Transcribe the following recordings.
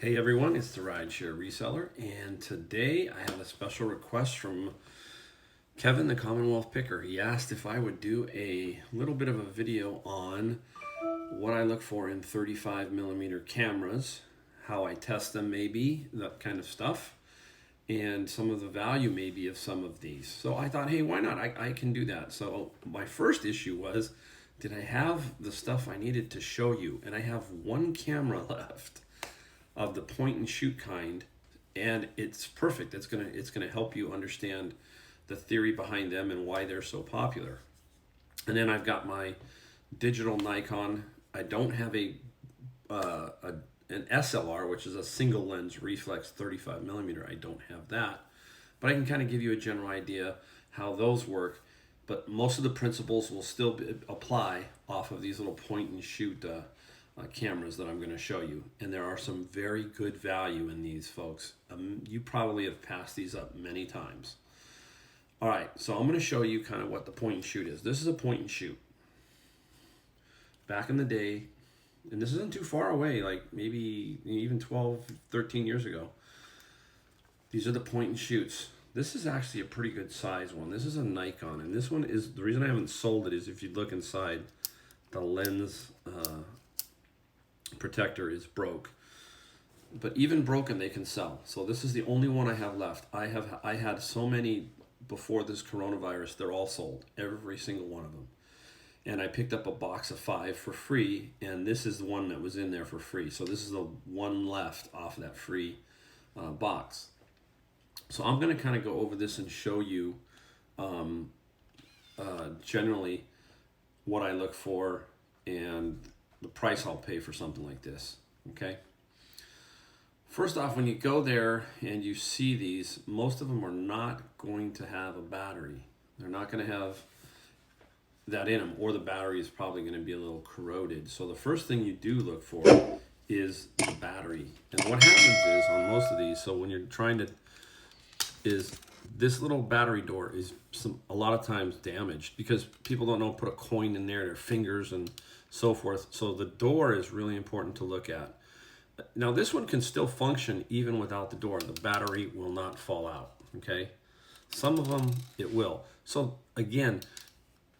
Hey everyone, it's the Rideshare Reseller, and today I have a special request from Kevin, the Commonwealth Picker. He asked if I would do a little bit of a video on what I look for in 35mm cameras, how I test them maybe, that kind of stuff, and some of the value maybe of some of these. So I thought, hey, why not? I can do that. So my first issue was, did I have the stuff I needed to show you? And I have one camera left of the point and shoot kind, and it's perfect. It's gonna help you understand the theory behind them and why they're so popular. And then I've got my digital Nikon. I don't have an SLR, which is a single lens reflex 35mm. I don't have that, but I can kind of give you a general idea how those work. But most of the principles will still apply off of these little point and shoot cameras that I'm going to show you. And there are some very good value in these, folks. You probably have passed these up many times. All right, so I'm going to show you kind of what the point and shoot is. This is a point and shoot. Back in the day, and this isn't too far away, like maybe even 12, 13 years ago, these are the point and shoots. This is actually a pretty good size one. This is a Nikon, and this one is, the reason I haven't sold it is if you look inside, the lens protector is broke, but even broken they can sell. So this is the only one I have left. I had so many before this coronavirus. They're all sold, every single one of them. And I picked up a box of 5 for free, and this is the one that was in there for free. So this is the one left off of that free box. So I'm going to kind of go over this and show you generally what I look for and the price I'll pay for something like this, okay? First off, when you go there and you see these, most of them are not going to have a battery. They're not going to have that in them, or the battery is probably going to be a little corroded. So the first thing you do look for is the battery. And what happens is on most of these, so when you're trying to, is this little battery door is a lot of times damaged because people don't know, put a coin in there, their fingers and so forth. So the door is really important to look at. Now this one can still function even without the door. The battery will not fall out, okay? Some of them it will. So again,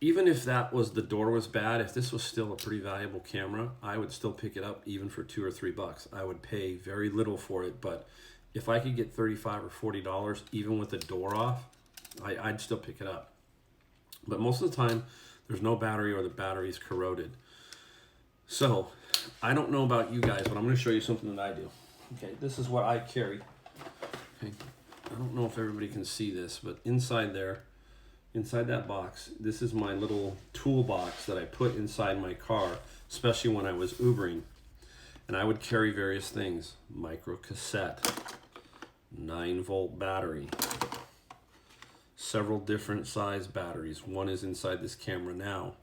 even if that was, the door was bad, if this was still a pretty valuable camera, I would still pick it up even for $2 or $3. I would pay very little for it, but if I could get $35 or $40 even with the door off, I'd still pick it up. But most of the time, there's no battery or the battery's corroded. So, I don't know about you guys, but I'm going to show you something that I do. Okay, this is what I carry. Okay, I don't know if everybody can see this, but inside there, inside that box, this is my little toolbox that I put inside my car, especially when I was Ubering. And I would carry various things: micro cassette, 9-volt battery, several different size batteries. One is inside this camera now.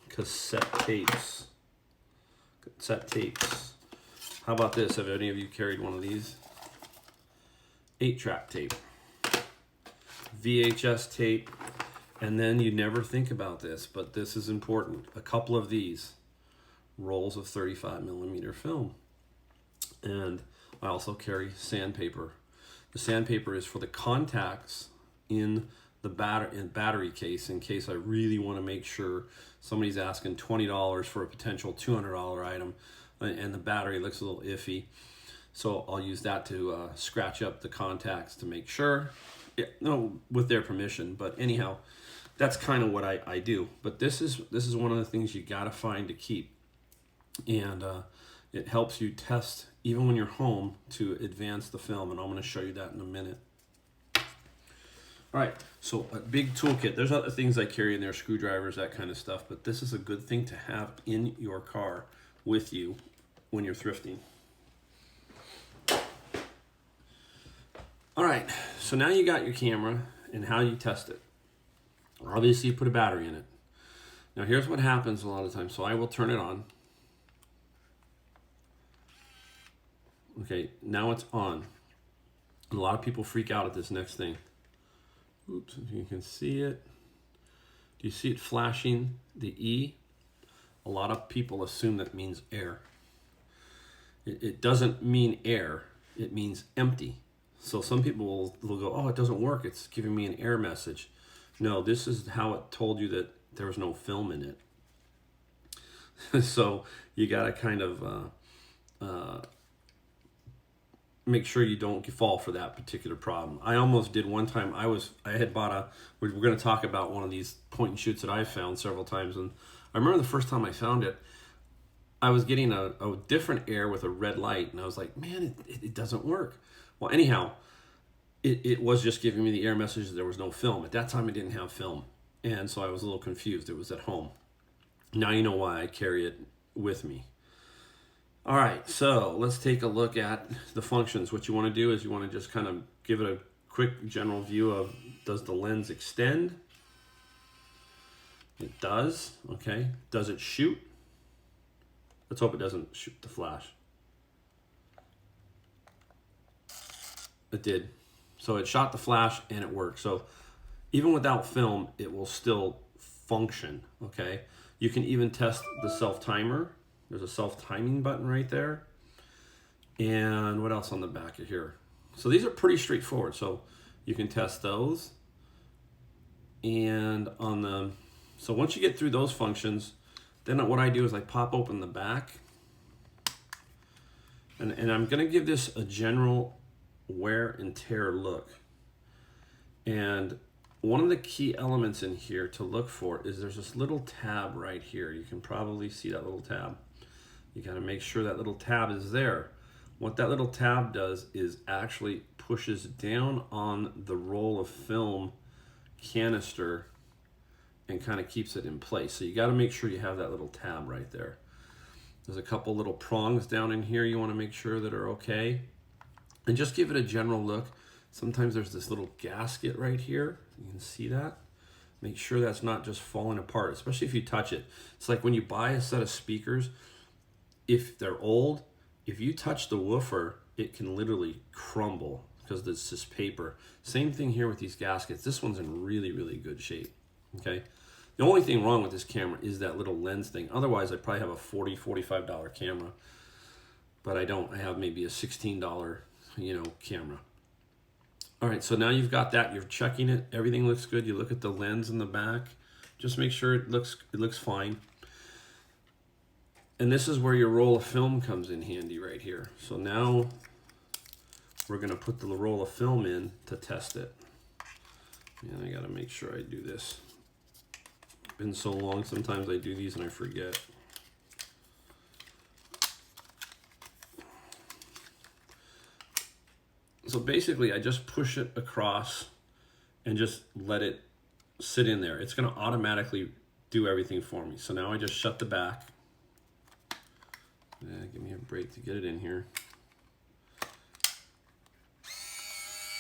Cassette tapes. How about this? Have any of you carried one of these? 8-track tape. VHS tape. And then you never think about this, but this is important. A couple of these rolls of 35mm film. And I also carry sandpaper. The sandpaper is for the contacts in the battery case, in case I really want to make sure somebody's asking $20 for a potential $200 item and the battery looks a little iffy. So I'll use that to scratch up the contacts to make sure, no, with their permission. But anyhow, that's kind of what I do. But this is one of the things you got to find to keep. And it helps you test even when you're home to advance the film, and I'm going to show you that in a minute. All right, so a big toolkit. There's other things I carry in there, screwdrivers, that kind of stuff, but this is a good thing to have in your car with you when you're thrifting. All right, so now you got your camera and how you test it. Obviously, you put a battery in it. Now here's what happens a lot of times. So I will turn it on. Okay, now it's on. And a lot of people freak out at this next thing. Oops, if you can see it. Do you see it flashing, the E? A lot of people assume that means air. It doesn't mean air, it means empty. So some people will go, oh, it doesn't work, it's giving me an error message. No, this is how it told you that there was no film in it. So you got to kind of make sure you don't fall for that particular problem. I almost did one time. I had bought we're going to talk about one of these point and shoots that I've found several times, and I remember the first time I found it, I was getting a different air with a red light, and I was like, man, it doesn't work. Well, anyhow, it was just giving me the error message that there was no film. At that time, I didn't have film, and so I was a little confused. It was at home. Now you know why I carry it with me. All right, so let's take a look at the functions. What you want to do is you want to just kind of give it a quick general view of, does the lens extend? It does, okay. Does it shoot? Let's hope it doesn't shoot the flash. It did. So it shot the flash and it worked. So even without film, it will still function, okay? You can even test the self-timer. There's a self-timing button right there. And what else on the back of here? So these are pretty straightforward. So you can test those. And on the, so once you get through those functions, then what I do is I pop open the back. And I'm gonna give this a general wear and tear look. And one of the key elements in here to look for is there's this little tab right here. You can probably see that little tab. You got to make sure that little tab is there. What that little tab does is actually pushes down on the roll of film canister and kind of keeps it in place. So you got to make sure you have that little tab right there. There's a couple little prongs down in here you want to make sure that are okay. And just give it a general look. Sometimes there's this little gasket right here. You can see that. Make sure that's not just falling apart, especially if you touch it. It's like when you buy a set of speakers, if they're old, if you touch the woofer, it can literally crumble because it's this paper. Same thing here with these gaskets. This one's in really, really good shape, okay? The only thing wrong with this camera is that little lens thing. Otherwise, I'd probably have a $40, $45 camera, but I don't. I have maybe a $16, camera. All right, so now you've got that. You're checking it. Everything looks good. You look at the lens in the back. Just make sure it looks fine. And this is where your roll of film comes in handy right here. So now we're going to put the roll of film in to test it. And I got to make sure I do this. It's been so long, sometimes I do these and I forget. So basically, I just push it across and just let it sit in there. It's going to automatically do everything for me. So now I just shut the back. Give me a break to get it in here.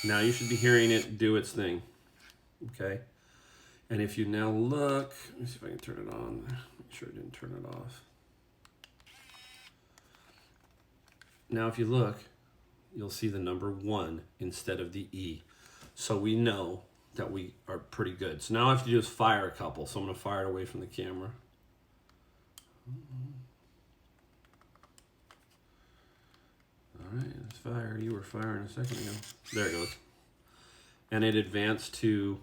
Now you should be hearing it do its thing, okay? And if you now look, let me see if I can turn it on. Make sure I didn't turn it off. Now if you look, you'll see the number 1 instead of the E. So we know that we are pretty good. So now all I have to do is fire a couple. So I'm gonna fire it away from the camera. All right, let's fire. You were firing a second ago. There it goes. And it advanced to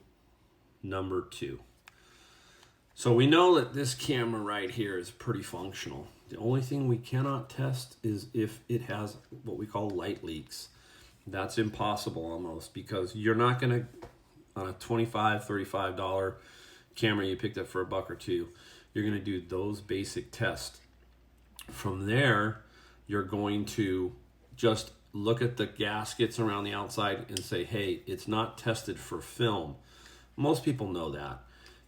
number 2. So we know that this camera right here is pretty functional. The only thing we cannot test is if it has what we call light leaks. That's impossible almost, because you're not gonna, on a $25, $35 camera you picked up for $1 or $2, you're gonna do those basic tests. From there, you're going to just look at the gaskets around the outside and say, hey, it's not tested for film. Most people know that.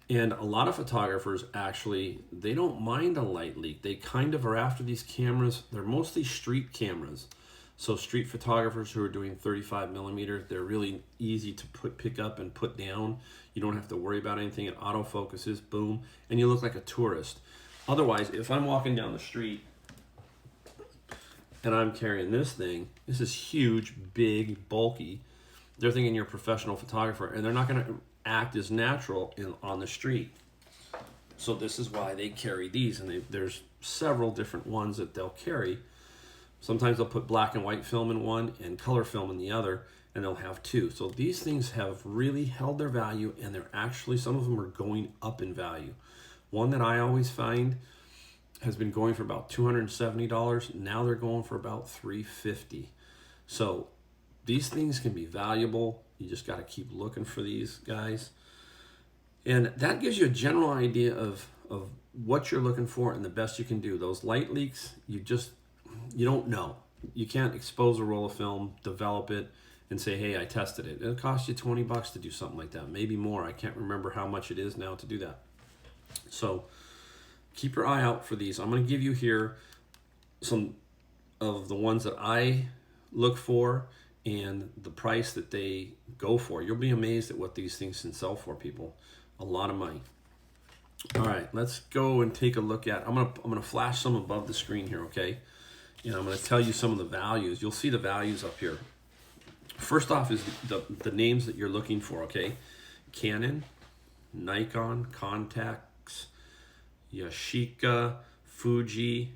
And a lot of photographers actually, they don't mind a light leak. They kind of are after these cameras. They're mostly street cameras. So street photographers who are doing 35 millimeter, they're really easy to pick up and put down. You don't have to worry about anything. It autofocuses, boom, and you look like a tourist. Otherwise, if I'm walking down the street and I'm carrying this thing, this is huge, big, bulky. They're thinking you're a professional photographer, and they're not gonna act as natural on the street. So this is why they carry these, and there's several different ones that they'll carry. Sometimes they'll put black and white film in one and color film in the other, and they'll have two. So these things have really held their value, and they're actually, some of them are going up in value. One that I always find has been going for about $270. Now they're going for about $350. So these things can be valuable. You just got to keep looking for these guys. And that gives you a general idea of what you're looking for and the best you can do. Those light leaks, you don't know. You can't expose a roll of film, develop it, and say, hey, I tested it. It'll cost you $20 to do something like that, maybe more. I can't remember how much it is now to do that. So keep your eye out for these. I'm going to give you here some of the ones that I look for and the price that they go for. You'll be amazed at what these things can sell for, people. A lot of money. All right, let's go and take a look at, I'm gonna flash some above the screen here, okay? And I'm gonna tell you some of the values. You'll see the values up here. First off is the names that you're looking for, okay? Canon, Nikon, Contax, Yashica, Fuji,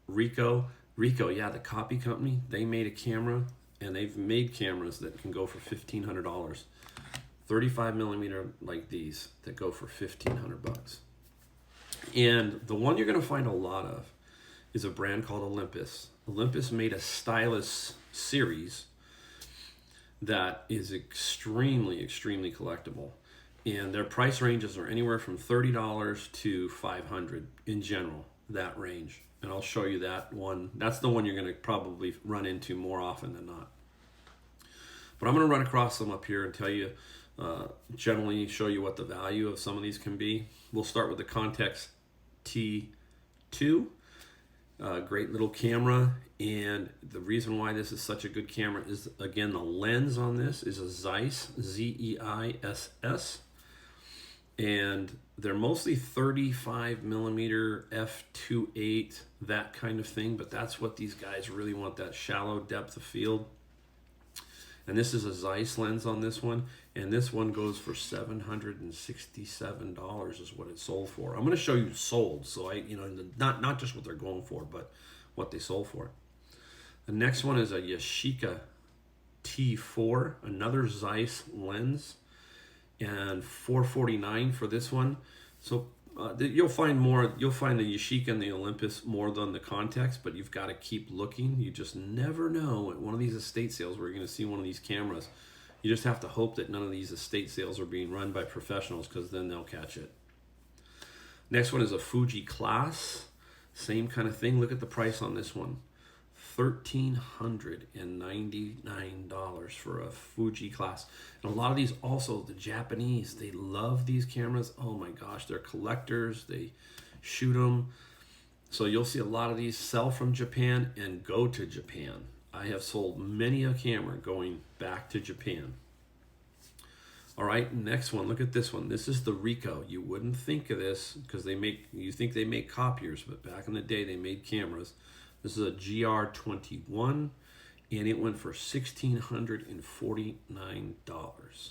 Ricoh. Ricoh, yeah, the copy company, they made a camera, and they've made cameras that can go for $1,500. 35 millimeter like these that go for $1,500. And the one you're going to find a lot of is a brand called Olympus. Olympus made a Stylus series that is extremely, extremely collectible. And their price ranges are anywhere from $30 to $500 in general, that range. And I'll show you that one. That's the one you're going to probably run into more often than not. But I'm going to run across them up here and tell you, generally show you what the value of some of these can be. We'll start with the Contax T2. Great little camera, and the reason why this is such a good camera is, again, the lens on this is a Zeiss, Z-E-I-S-S, and they're mostly 35 millimeter f2.8, that kind of thing, but that's what these guys really want, that shallow depth of field. And this is a Zeiss lens on this one, and this one goes for $767 is what it sold for. I'm going to show you sold, so not just what they're going for, but what they sold for. The next one is a Yashica T4, another Zeiss lens, and $449 for this one. So you'll find the Yashica and the Olympus more than the Contax, but you've got to keep looking. You just never know at one of these estate sales where you're going to see one of these cameras. You just have to hope that none of these estate sales are being run by professionals, because then they'll catch it. Next one is a Fuji Class. Same kind of thing. Look at the price on this one. $1,399 for a Fuji Class. And a lot of these also, the Japanese, they love these cameras. Oh my gosh, they're collectors. They shoot them. So you'll see a lot of these sell from Japan and go to Japan. I have sold many a camera going back to Japan. All right, next one, look at this one. This is the Ricoh. You wouldn't think of this because you think they make copiers, but back in the day they made cameras. This is a GR21, and it went for $1,649.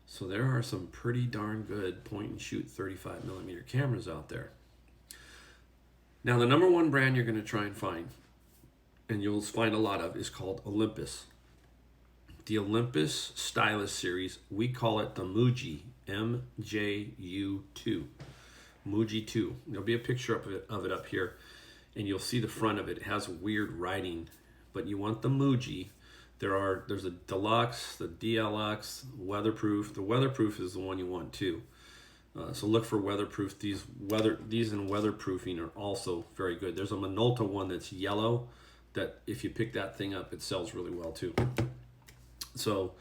So there are some pretty darn good point and shoot 35 millimeter cameras out there. Now the number one brand you're going to try and find, and you'll find a lot of, is called Olympus. The Olympus Stylus series, we call it the Muji, MJU2. Muji 2. There'll be a picture of it up here, and you'll see the front of it. It has weird writing, but you want the Muji. There's a Deluxe, the DLX, weatherproof. The weatherproof is the one you want too. So look for weatherproof. These in weatherproofing are also very good. There's a Minolta one that's yellow that if you pick that thing up, it sells really well too. So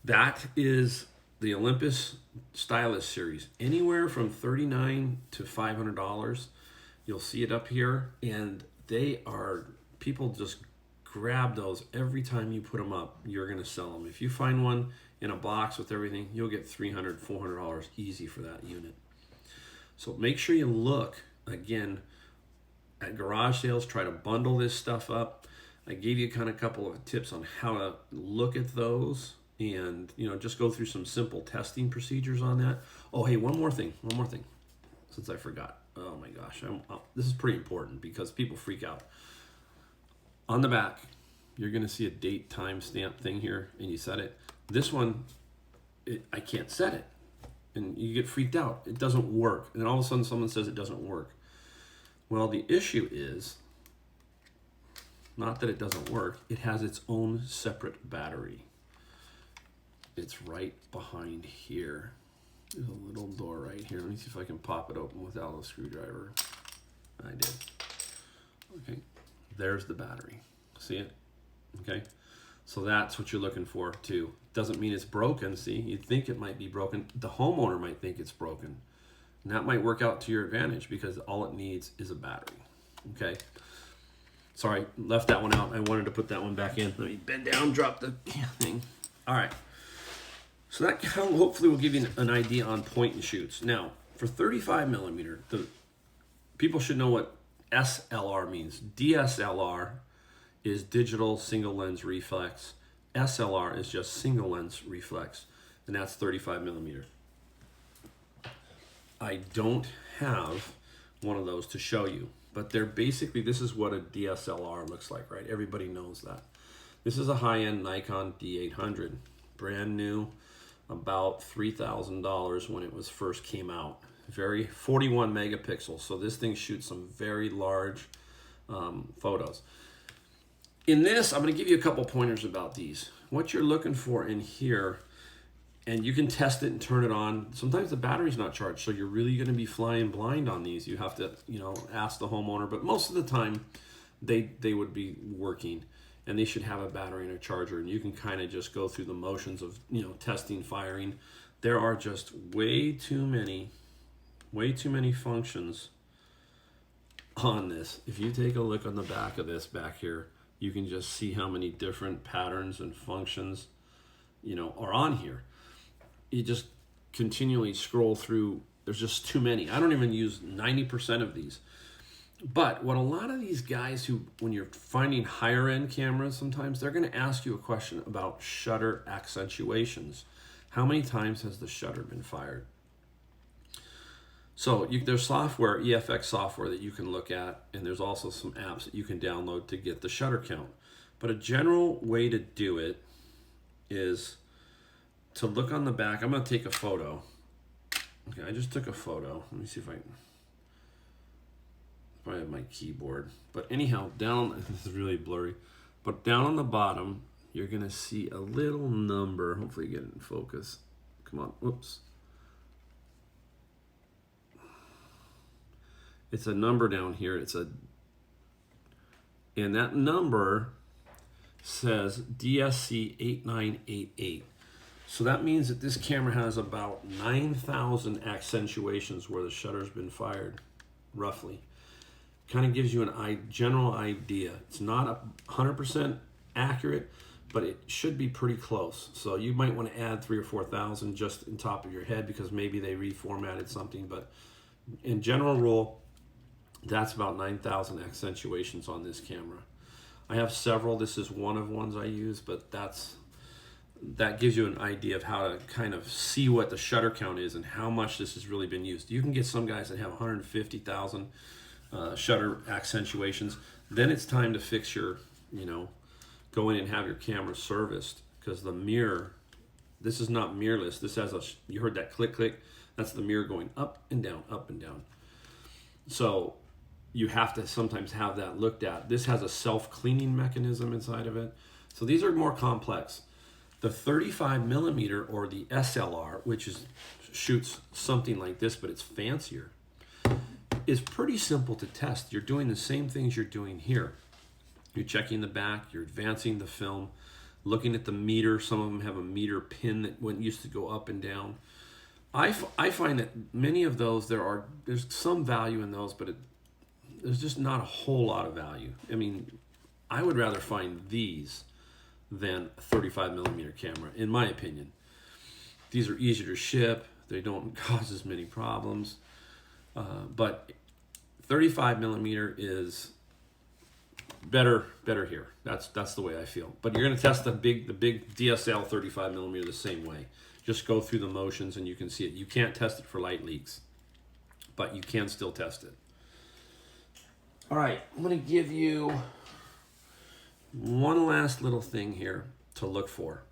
that is the Olympus Stylus series. Anywhere from $39 to $500. You'll see it up here, and people just grab those every time you put them up. You're going to sell them. If you find one in a box with everything, you'll get $300, $400 easy for that unit. So make sure you look, again, at garage sales. Try to bundle this stuff up. I gave you kind of a couple of tips on how to look at those, and just go through some simple testing procedures on that. Oh, hey, one more thing, since I forgot. Oh my gosh, this is pretty important because people freak out. On the back, you're going to see a date time stamp thing here, and you set it. This one, I can't set it. And you get freaked out. It doesn't work. And then all of a sudden someone says it doesn't work. Well, the issue is not that it doesn't work. It has its own separate battery. It's right behind here. There's a little door right here. Let me see if I can pop it open without a screwdriver. I did. Okay, there's the battery. See it? Okay, so that's what you're looking for too. Doesn't mean it's broken. See, you'd think it might be broken. The homeowner might think it's broken. And that might work out to your advantage because all it needs is a battery. Okay. Sorry, left that one out. I wanted to put that one back in. Let me bend down, drop the thing. All right. So that hopefully will give you an idea on point and shoots. Now, for 35 millimeter, the people should know what SLR means. DSLR is digital single lens reflex. SLR is just single lens reflex, and that's 35 millimeter. I don't have one of those to show you, but they're basically, this is what a DSLR looks like, right? Everybody knows that. This is a high-end Nikon D800, brand new, about $3,000 when it was first came out. 41 megapixels, so this thing shoots some very large photos. In this, I'm going to give you a couple pointers about these. What you're looking for in here, and you can test it and turn it on. Sometimes the battery's not charged, so you're really going to be flying blind on these. You have to, ask the homeowner, but most of the time they would be working, and they should have a battery and a charger, and you can kind of just go through the motions of, testing, firing. There are just way too many functions on this. If you take a look on the back of this back here, you can just see how many different patterns and functions, are on here. You just continually scroll through. There's just too many. I don't even use 90% of these. But what a lot of these guys who, when you're finding higher end cameras, sometimes they're going to ask you a question about shutter accentuations. How many times has the shutter been fired? So there's software, EFX software that you can look at, and there's also some apps that you can download to get the shutter count. But a general way to do it is to look on the back. I'm going to take a photo. Okay, I just took a photo. Let me see if I have my keyboard. But anyhow, down, this is really blurry, but down on the bottom, you're going to see a little number. Hopefully you get it in focus. Come on, whoops. It's a number down here. And that number says DSC 8988. So that means that this camera has about 9,000 accentuations where the shutter's been fired, roughly. Kind of gives you a general idea. It's not 100% accurate, but it should be pretty close. So you might want to add 3,000 or 4,000 just in top of your head because maybe they reformatted something. But in general rule, that's about 9,000 accentuations on this camera. I have several. This is one of ones I use, but that gives you an idea of how to kind of see what the shutter count is and how much this has really been used. You can get some guys that have 150,000 shutter accentuations. Then it's time to fix your, go in and have your camera serviced, because the mirror, this is not mirrorless. This has you heard that click, click. That's the mirror going up and down, up and down. So you have to sometimes have that looked at. This has a self-cleaning mechanism inside of it. So these are more complex. The 35 millimeter or the SLR, which shoots something like this, but it's fancier, is pretty simple to test. You're doing the same things you're doing here. You're checking the back, you're advancing the film, looking at the meter. Some of them have a meter pin that used to go up and down. I find that many of those, there's some value in those, but there's just not a whole lot of value. I mean, I would rather find these than a 35 millimeter camera, in my opinion. These are easier to ship. They don't cause as many problems. But 35 millimeter is better here. That's the way I feel. But you're going to test the big DSL 35 millimeter the same way. Just go through the motions and you can see it. You can't test it for light leaks, but you can still test it. All right, I'm going to give you One last little thing here to look for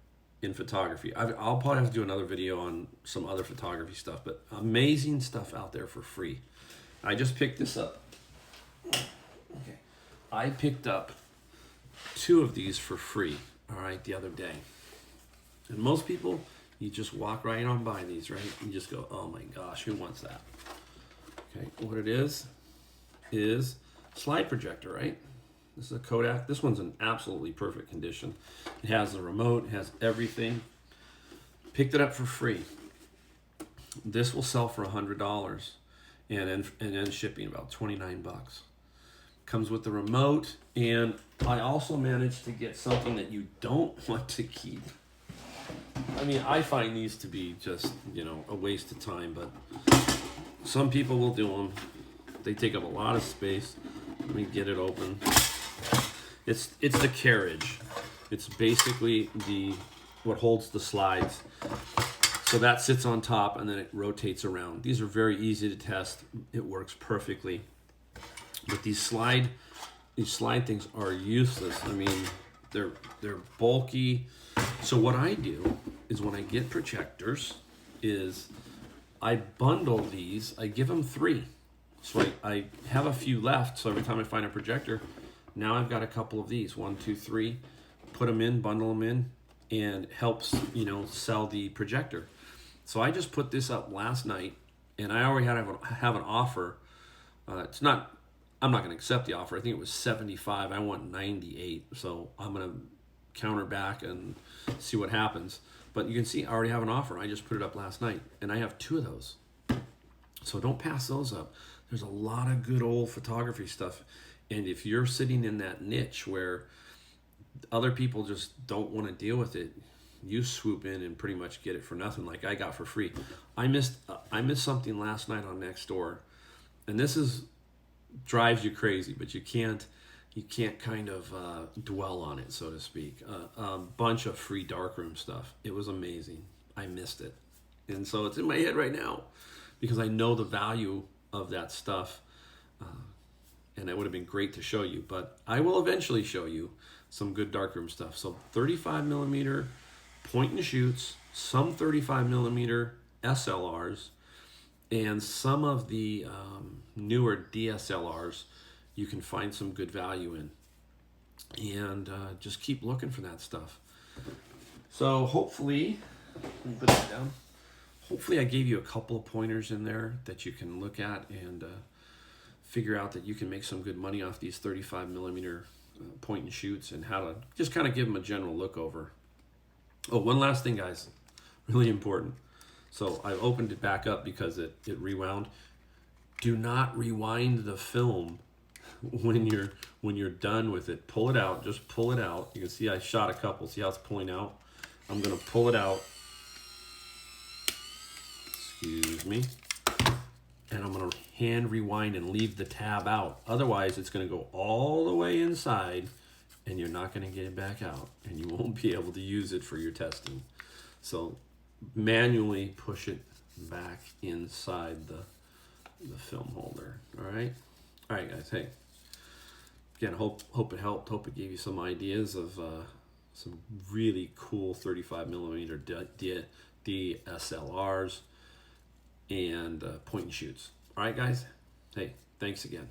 in photography. I'll probably have to do another video on some other photography stuff, but amazing stuff out there for free. I just picked this up. Okay. I picked up 2 of these for free, all right, the other day. And most people, you just walk right on by these, right? You just go, oh my gosh, who wants that? Okay, what it is slide projector, right? This is a Kodak. This one's in absolutely perfect condition. It has the remote, it has everything. Picked it up for free. This will sell for $100 and then shipping about 29 bucks. Comes with the remote, and I also managed to get something that you don't want to keep. I mean, I find these to be just, you know, a waste of time, but some people will do them. They take up a lot of space. Let me get it open. It's the carriage. It's basically what holds the slides. So that sits on top and then it rotates around. These are very easy to test. It works perfectly. But these slide things are useless. I mean, they're bulky. So what I do is when I get projectors is I bundle these. I give them 3. So I have a few left. So every time I find a projector, now I've got a couple of these. 1, 2, 3. Put them in, bundle them in, and helps, you know, sell the projector. So I just put this up last night, and I already have an offer. I'm not going to accept the offer. I think it was 75. I want 98. So I'm going to counter back and see what happens. But you can see I already have an offer. I just put it up last night, and I have 2 of those. So don't pass those up. There's a lot of good old photography stuff. And if you're sitting in that niche where other people just don't want to deal with it, you swoop in and pretty much get it for nothing, like I got for free. I missed something last night on Nextdoor, and this drives you crazy, but you can't kind of dwell on it, so to speak. A bunch of free darkroom stuff. It was amazing. I missed it, and so it's in my head right now because I know the value of that stuff, and it would have been great to show you. But I will eventually show you some good darkroom stuff. So 35 millimeter point and shoots, some 35 millimeter SLRs, and some of the newer DSLRs you can find some good value in. And just keep looking for that stuff. So hopefully, let me put that down. Hopefully I gave you a couple of pointers in there that you can look at and figure out that you can make some good money off these 35 millimeter point and shoots, and how to just kind of give them a general look over. Oh, one last thing, guys, really important. So I opened it back up because it rewound. Do not rewind the film when you're done with it. Pull it out. Just pull it out. You can see I shot a couple. See how it's pulling out? I'm gonna pull it out. Excuse me. And I'm gonna hand rewind and leave the tab out. Otherwise, it's gonna go all the way inside, and you're not gonna get it back out, and you won't be able to use it for your testing. So manually push it back inside the film holder. All right, guys. Hey, again, hope it helped. Hope it gave you some ideas of some really cool 35 millimeter DSLRs and point and shoots. All right, guys. Hey, thanks again.